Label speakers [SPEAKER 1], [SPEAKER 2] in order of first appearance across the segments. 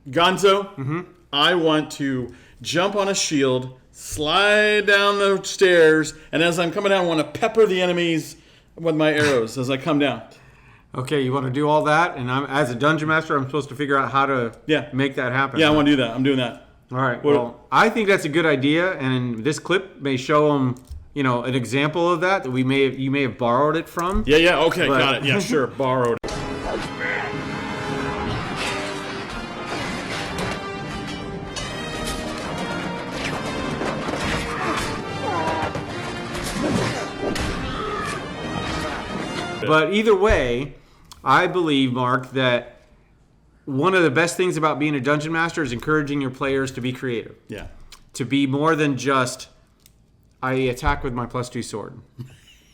[SPEAKER 1] Gonzo, I want to jump on a shield, slide down the stairs, and as I'm coming down, I want to pepper the enemies with my arrows as I come down.
[SPEAKER 2] Okay, you want to do all that, and as a dungeon master, I'm supposed to figure out how to make that happen.
[SPEAKER 1] Yeah, I want to do that. I'm doing that.
[SPEAKER 2] All right. Well, I think that's a good idea, and this clip may show them, an example of that you may have borrowed it from.
[SPEAKER 1] Yeah. Okay, got it. Yeah, sure, borrowed.
[SPEAKER 2] But either way, I believe, Mark, that one of the best things about being a dungeon master is encouraging your players to be creative.
[SPEAKER 1] Yeah.
[SPEAKER 2] To be more than just, I attack with my +2 sword.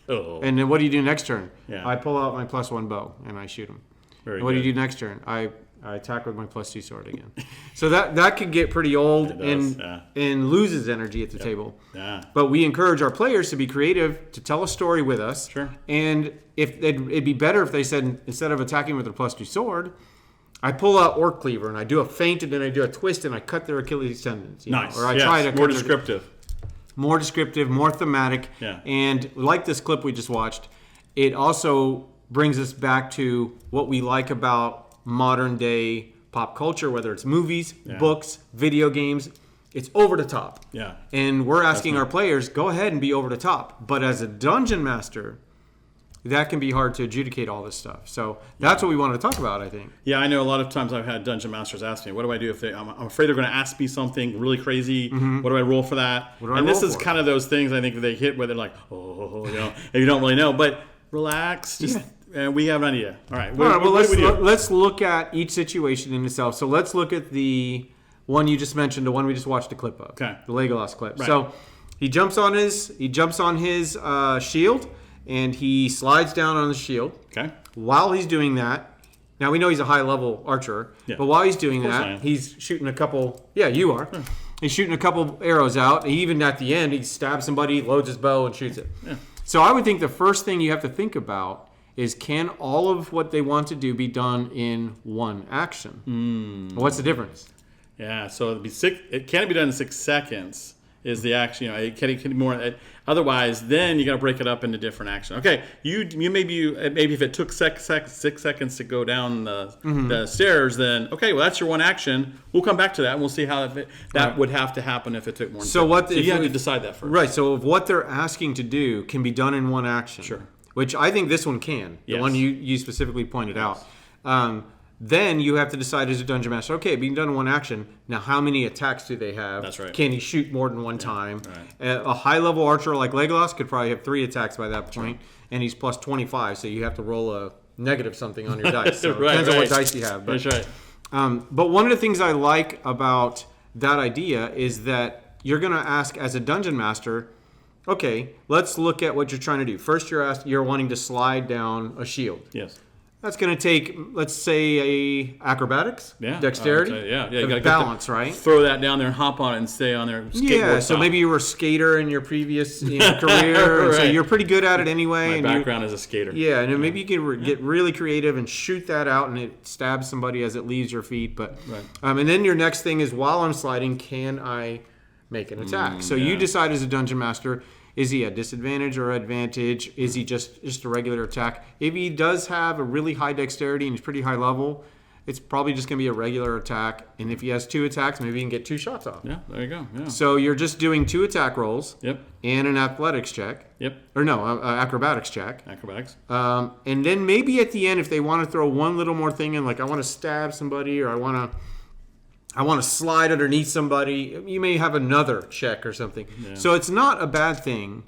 [SPEAKER 1] Oh.
[SPEAKER 2] And then what do you do next turn?
[SPEAKER 1] Yeah.
[SPEAKER 2] I pull out my +1 bow and I shoot him.
[SPEAKER 1] Very
[SPEAKER 2] what
[SPEAKER 1] good.
[SPEAKER 2] do you do next turn? I attack with my +2 sword again. So that could get pretty old and loses energy at the table.
[SPEAKER 1] Yeah.
[SPEAKER 2] But we encourage our players to be creative, to tell a story with us.
[SPEAKER 1] Sure.
[SPEAKER 2] And if it'd be better if they said, instead of attacking with their +2 sword, I pull out Orc Cleaver and I do a feint and then I do a twist and I cut their Achilles tendons.
[SPEAKER 1] Nice.
[SPEAKER 2] Or I try to
[SPEAKER 1] more descriptive.
[SPEAKER 2] More descriptive, more thematic.
[SPEAKER 1] Yeah.
[SPEAKER 2] And like this clip we just watched, it also brings us back to what we like about modern day pop culture, whether it's movies, books, video games. It's over the top.
[SPEAKER 1] Yeah.
[SPEAKER 2] And we're asking our players, go ahead and be over the top. But as a dungeon master, that can be hard to adjudicate all this stuff. So that's what we wanted to talk about, I think.
[SPEAKER 1] Yeah, I know a lot of times I've had dungeon masters ask me, what do I do if I'm afraid they're going to ask me something really crazy. What do I roll for that? And this is kind of those things I think that they hit where they're like, and you don't really know. But relax, just we have an idea. All right. What do we do?
[SPEAKER 2] Let's look at each situation in itself. So let's look at the one you just mentioned, the one we just watched a clip of.
[SPEAKER 1] Okay.
[SPEAKER 2] The Legolas clip.
[SPEAKER 1] Right.
[SPEAKER 2] So he jumps on his shield and he slides down on the shield.
[SPEAKER 1] Okay.
[SPEAKER 2] While he's doing that, now we know he's a high level archer, but while he's doing that, he's shooting a couple. Yeah, you are. Yeah. He's shooting a couple arrows out. Even at the end, he stabs somebody, loads his bow, and shoots it. Yeah. So I would think the first thing you have to think about is, can all of what they want to do be done in one action? What's the difference?
[SPEAKER 1] Yeah, so it can't be done in 6 seconds. Is the action? It can be more. Otherwise, then you got to break it up into different action. Okay, maybe if it took 6 seconds to go down the stairs, then okay, well that's your one action. We'll come back to that and we'll see how that would have to happen if it took more.
[SPEAKER 2] So
[SPEAKER 1] you have to decide that first.
[SPEAKER 2] Right. So if what they're asking to do can be done in one action,
[SPEAKER 1] sure.
[SPEAKER 2] Which I think this one can. The one you specifically pointed out. Then you have to decide as a dungeon master, okay, being done in one action, now how many attacks do they have?
[SPEAKER 1] That's right.
[SPEAKER 2] Can he shoot more than one time?
[SPEAKER 1] Right.
[SPEAKER 2] A high-level archer like Legolas could probably have 3 attacks by that point, and he's plus 25, so you have to roll a negative something on your dice. So it depends on what dice you have. But,
[SPEAKER 1] that's right.
[SPEAKER 2] But one of the things I like about that idea is that you're going to ask, as a dungeon master, okay, let's look at what you're trying to do. First, you're wanting to slide down a shield.
[SPEAKER 1] Yes.
[SPEAKER 2] That's going to take, let's say, acrobatics, dexterity,
[SPEAKER 1] you got
[SPEAKER 2] balance, right?
[SPEAKER 1] Throw that down there and hop on it and stay on there.
[SPEAKER 2] So maybe you were a skater in your previous career,
[SPEAKER 1] right.
[SPEAKER 2] So you're pretty good at it anyway.
[SPEAKER 1] My background is a skater.
[SPEAKER 2] Yeah, and maybe you can get really creative and shoot that out, and it stabs somebody as it leaves your feet. But and then your next thing is, while I'm sliding, can I make an attack? So you decide as a dungeon master. Is he at disadvantage or advantage? Is he just a regular attack? If he does have a really high dexterity and he's pretty high level, it's probably just going to be a regular attack. And if he has 2 attacks, maybe he can get 2 shots off.
[SPEAKER 1] Yeah, there you go. Yeah.
[SPEAKER 2] So you're just doing 2 attack rolls.
[SPEAKER 1] Yep.
[SPEAKER 2] And an athletics check.
[SPEAKER 1] Yep.
[SPEAKER 2] Or no, acrobatics check.
[SPEAKER 1] Acrobatics.
[SPEAKER 2] And then maybe at the end, if they want to throw one little more thing in, like I want to stab somebody or I want to slide underneath somebody, you may have another check or something. Yeah. So it's not a bad thing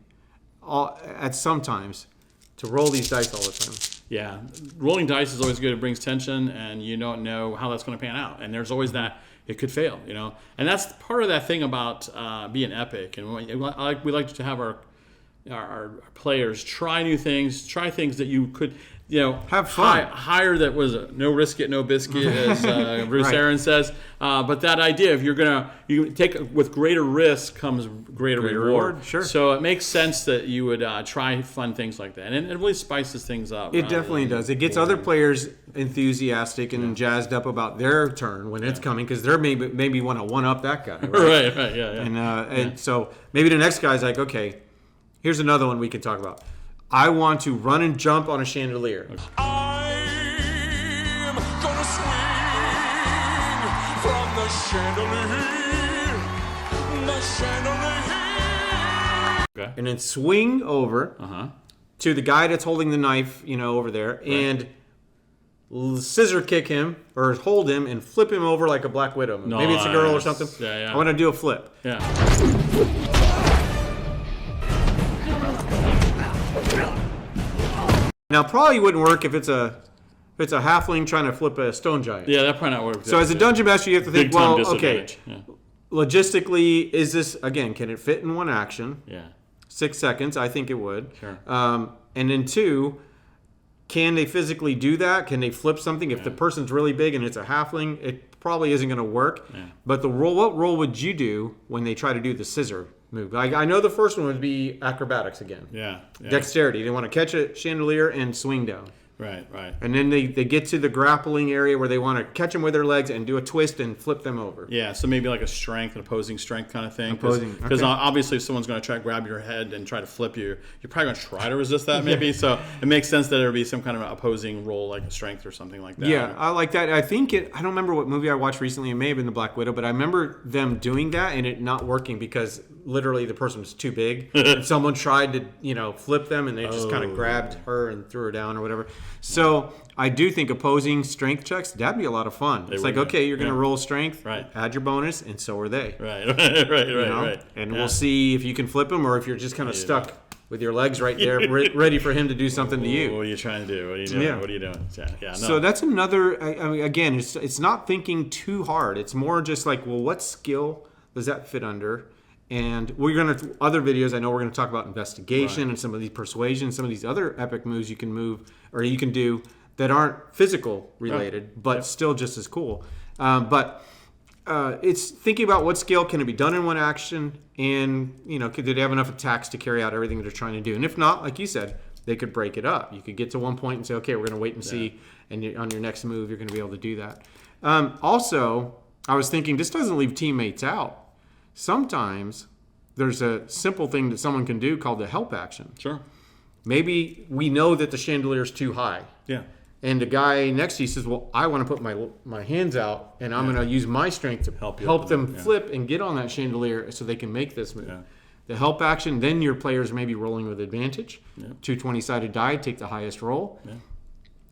[SPEAKER 2] at sometimes to roll these dice all the time.
[SPEAKER 1] Yeah. Rolling dice is always good. It brings tension, and you don't know how that's going to pan out. And there's always that it could fail, And that's part of that thing about being epic. And we like to have our players try new things, try things that you could.
[SPEAKER 2] have fun.
[SPEAKER 1] Higher that was no risk it, no biscuit, as Bruce
[SPEAKER 2] Right.
[SPEAKER 1] Aaron says. But that idea, if you take with greater risk comes greater reward.
[SPEAKER 2] Sure.
[SPEAKER 1] So it makes sense that you would try fun things like that, and it really spices things up.
[SPEAKER 2] It definitely does. It gets other players enthusiastic and jazzed up about their turn when it's coming, because they're maybe want to one up that guy. Right.
[SPEAKER 1] Right. Yeah.
[SPEAKER 2] And so maybe the next guy's like, okay, here's another one we can talk about. I want to run and jump on a chandelier.
[SPEAKER 3] I'm gonna swing from the chandelier.
[SPEAKER 1] Okay.
[SPEAKER 2] And then swing over to the guy that's holding the knife, over there, and scissor kick him or hold him and flip him over like a Black Widow. Maybe it's a girl or something.
[SPEAKER 1] Yeah.
[SPEAKER 2] I want to do a flip.
[SPEAKER 1] Yeah.
[SPEAKER 2] Now, probably wouldn't work if it's a halfling trying to flip a stone giant.
[SPEAKER 1] Yeah, that probably not work.
[SPEAKER 2] So as a dungeon master, you have to think,
[SPEAKER 1] Big time
[SPEAKER 2] well, okay,
[SPEAKER 1] disadvantage. Yeah.
[SPEAKER 2] logistically, is this, again, can it fit in one action?
[SPEAKER 1] Yeah.
[SPEAKER 2] 6 seconds, I think it would.
[SPEAKER 1] Sure.
[SPEAKER 2] And then 2, can they physically do that? Can they flip something? If the person's really big and it's a halfling, it probably isn't going to work.
[SPEAKER 1] Yeah.
[SPEAKER 2] But what role would you do when they try to do the scissor move? I know the first one would be acrobatics again.
[SPEAKER 1] Yeah.
[SPEAKER 2] Dexterity. They want to catch a chandelier and swing down.
[SPEAKER 1] Right.
[SPEAKER 2] And then they get to the grappling area where they want to catch them with their legs and do a twist and flip them over.
[SPEAKER 1] Yeah, so maybe like a strength, an opposing strength kind of thing.
[SPEAKER 2] Opposing,
[SPEAKER 1] Because
[SPEAKER 2] okay.
[SPEAKER 1] obviously if someone's going to try to grab your head and try to flip you, you're probably going to try to resist that maybe. So it makes sense that there would be some kind of opposing role like a strength or something like that.
[SPEAKER 2] Yeah, I like that. I don't remember what movie I watched recently. It may have been The Black Widow, but I remember them doing that and it not working because literally the person was too big. And someone tried to, flip them and they just kind of grabbed her and threw her down or whatever. So I do think opposing strength checks, that'd be a lot of fun. It's like, okay, you're going to roll strength, add your bonus, and so are they.
[SPEAKER 1] Right.
[SPEAKER 2] And we'll see if you can flip them or if you're just kind of stuck with your legs right there, ready for him to do something to you.
[SPEAKER 1] What are you trying to do? What are you doing?
[SPEAKER 2] Yeah.
[SPEAKER 1] What are you doing? Yeah. No.
[SPEAKER 2] So that's another, I mean, again, it's not thinking too hard. It's more just like, well, what skill does that fit under? And we're going to, other videos, I know we're going to talk about investigation and some of these persuasion, some of these other epic moves you can do that aren't physical related, but still just as cool. But it's thinking about what skill can it be done in one action, and do they have enough attacks to carry out everything they're trying to do? And if not, like you said, they could break it up. You could get to one point and say, okay, we're going to wait and see, and on your next move, you're going to be able to do that. Also, I was thinking this doesn't leave teammates out. Sometimes there's a simple thing that someone can do called the help action.
[SPEAKER 1] Sure.
[SPEAKER 2] Maybe we know that the chandelier is too high.
[SPEAKER 1] Yeah.
[SPEAKER 2] And the guy next to you says, well, I want to put my hands out, and I'm going to use my strength to help them flip and get on that chandelier so they can make this move. Yeah. The help action, then your players may be rolling with advantage. Yeah. 2 20-sided die, take the highest roll. Yeah.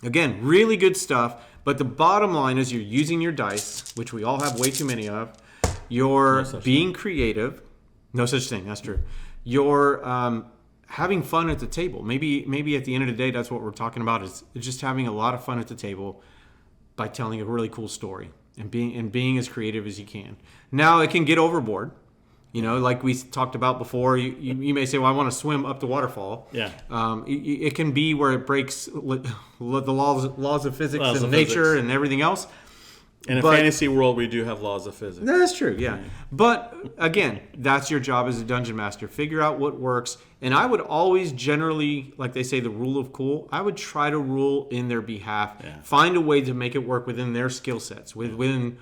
[SPEAKER 2] Again, really good stuff. But the bottom line is you're using your dice, which we all have way too many of. You're being creative. No such thing. That's true. You're having fun at the table. Maybe at the end of the day, that's what we're talking about, is just having a lot of fun at the table by telling a really cool story and being as creative as you can. Now, it can get overboard. Like we talked about before, you may say, well, I want to swim up the waterfall. Yeah. It can be where it breaks the laws of physics and nature and everything else.
[SPEAKER 1] In a fantasy world, we do have laws of physics.
[SPEAKER 2] That's true, yeah. But, again, that's your job as a dungeon master. Figure out what works. And I would always generally, like they say, the rule of cool, I would try to rule in their behalf. Yeah. Find a way to make it work within their skill sets, within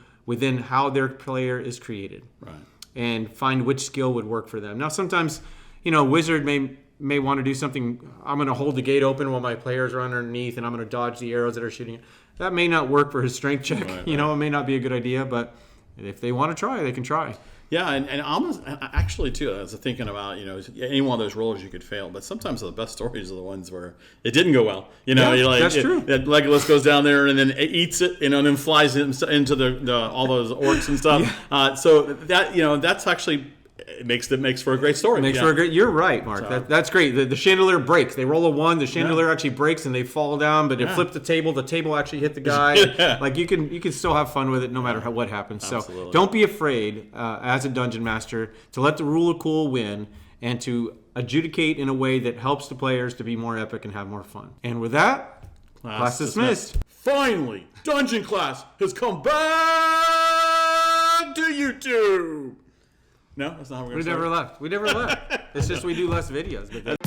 [SPEAKER 2] how their player is created. Right. And find which skill would work for them. Now, sometimes, wizard may want to do something. I'm going to hold the gate open while my players are underneath, and I'm going to dodge the arrows that are shooting it. That may not work for his strength check. Right. It may not be a good idea, but if they want to try, they can try.
[SPEAKER 1] Yeah, and almost actually too, I was thinking about any one of those roles you could fail, but sometimes the best stories are the ones where it didn't go well.
[SPEAKER 2] That's true.
[SPEAKER 1] Legolas goes down there and then it eats it, and then flies into the all those orcs and stuff. Yeah. So that that's actually. It makes for a great story.
[SPEAKER 2] You're right, Mark. So, that's great. The chandelier breaks. They roll a 1. The chandelier actually breaks and they fall down. But it flipped the table. The table actually hit the guy. Like you can still have fun with it no matter what happens. Absolutely. So don't be afraid as a dungeon master to let the rule of cool win and to adjudicate in a way that helps the players to be more epic and have more fun. And with that, Class dismissed.
[SPEAKER 1] Finally, Dungeon Class has come back to YouTube. No, that's not how we're going to
[SPEAKER 2] We never left. It's just we do less videos. But